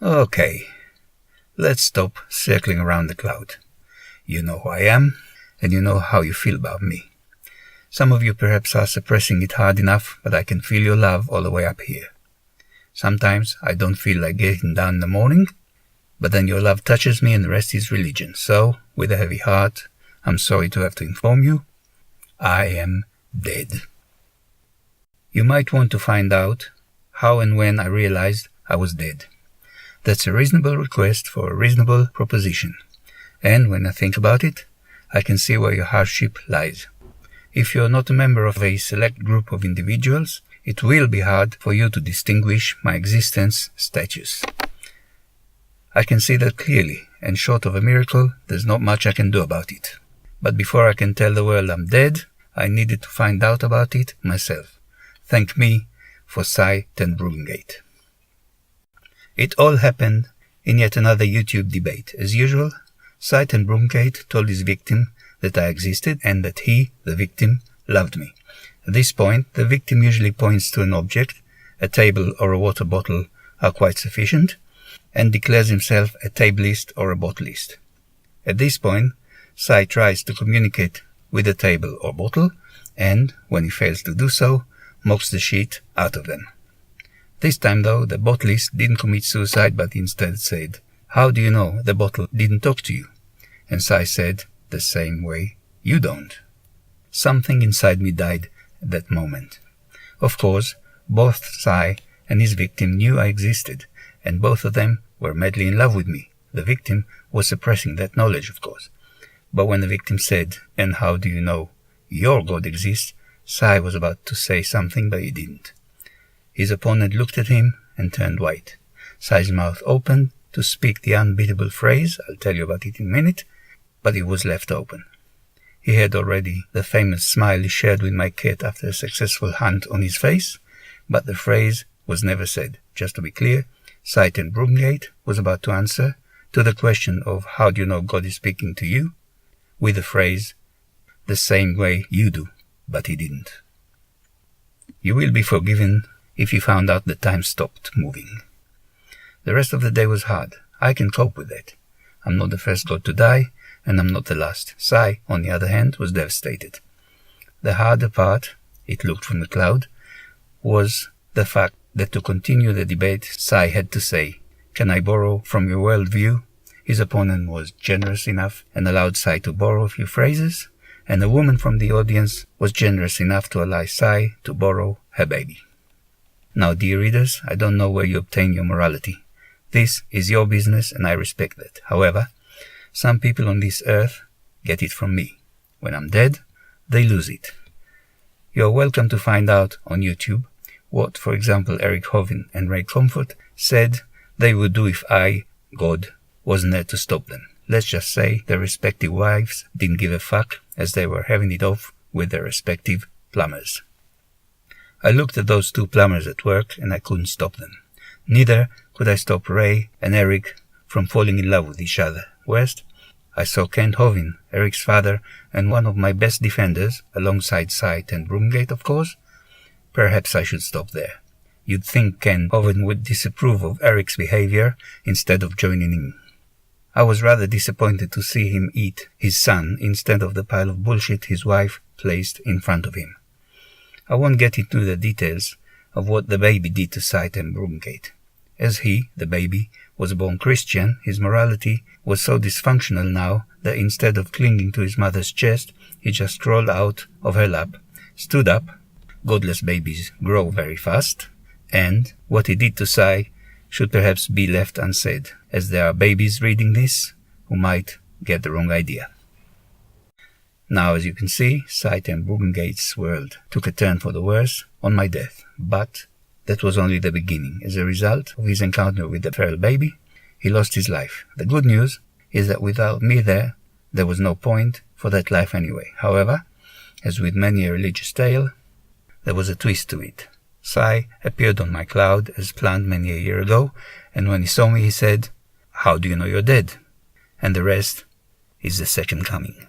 Okay, let's stop circling around the cloud. You know who I am, and you know how you feel about me. Some of you perhaps are suppressing it hard enough, but I can feel your love all the way up here. Sometimes I don't feel like getting down in the morning, but then your love touches me and the rest is religion. So, with a heavy heart, I'm sorry to have to inform you, I am dead. You might want to find out how and when I realized I was dead. That's a reasonable request for a reasonable proposition. And when I think about it, I can see where your hardship lies. If you're not a member of a select group of individuals, it will be hard for you to distinguish my existence status. I can see that clearly, and short of a miracle, there's not much I can do about it. But before I can tell the world I'm dead, I needed to find out about it myself. Thank me for Cy ten Broomgate. It all happened in yet another YouTube debate. As usual, Cy ten Broomgate told his victim that I existed and that he, the victim, loved me. At this point, the victim usually points to an object, a table or a water bottle are quite sufficient, and declares himself a tableist or a bottlist. At this point, Cy tries to communicate with a table or bottle, and, when he fails to do so, mocks the shit out of them. This time, though, the bottlist didn't commit suicide, but instead said, "How do you know the bottle didn't talk to you?" And Cy said, "The same way you don't." Something inside me died at that moment. Of course, both Cy and his victim knew I existed, and both of them were madly in love with me. The victim was suppressing that knowledge, of course. But when the victim said, "And how do you know your God exists?" Cy was about to say something, but he didn't. His opponent looked at him and turned white. Cy's mouth opened to speak the unbeatable phrase, I'll tell you about it in a minute, but it was left open. He had already the famous smile he shared with my cat after a successful hunt on his face, but the phrase was never said. Just to be clear, Cy ten Broomgate was about to answer to the question of how do you know God is speaking to you, with the phrase, "The same way you do," but he didn't. You will be forgiven if you found out the time stopped moving. The rest of the day was hard. I can cope with that. I'm not the first God to die, and I'm not the last. Cy, on the other hand, was devastated. The harder part, it looked from the cloud, was the fact that to continue the debate, Cy had to say, "Can I borrow from your worldview?" His opponent was generous enough and allowed Cy to borrow a few phrases, and a woman from the audience was generous enough to allow Cy to borrow her baby. Now, dear readers, I don't know where you obtain your morality. This is your business, and I respect that. However, some people on this earth get it from me. When I'm dead, they lose it. You're welcome to find out on YouTube what, for example, Eric Hovin and Ray Comfort said they would do if I, God, wasn't there to stop them. Let's just say their respective wives didn't give a fuck as they were having it off with their respective plumbers. I looked at those two plumbers at work and I couldn't stop them. Neither could I stop Ray and Eric from falling in love with each other. Worst, I saw Ken Hovin, Eric's father and one of my best defenders, alongside Cy ten Broomgate, of course. Perhaps I should stop there. You'd think Ken Hovin would disapprove of Eric's behavior instead of joining in. I was rather disappointed to see him eat his son instead of the pile of bullshit his wife placed in front of him. I won't get into the details of what the baby did to Cy ten Broomgate. As he, the baby, was a born Christian, his morality was so dysfunctional now that instead of clinging to his mother's chest, he just crawled out of her lap, stood up, godless babies grow very fast, and what he did to Cy should perhaps be left unsaid, as there are babies reading this who might get the wrong idea. Now, as you can see, Cy ten Broomgate's world took a turn for the worse on my death, but that was only the beginning. As a result of his encounter with the feral baby, he lost his life. The good news is that without me there was no point for that life anyway. However, as with many a religious tale, there was a twist to it. Cy appeared on my cloud as planned many a year ago, and when he saw me he said, "How do you know you're dead?" And the rest is the second coming.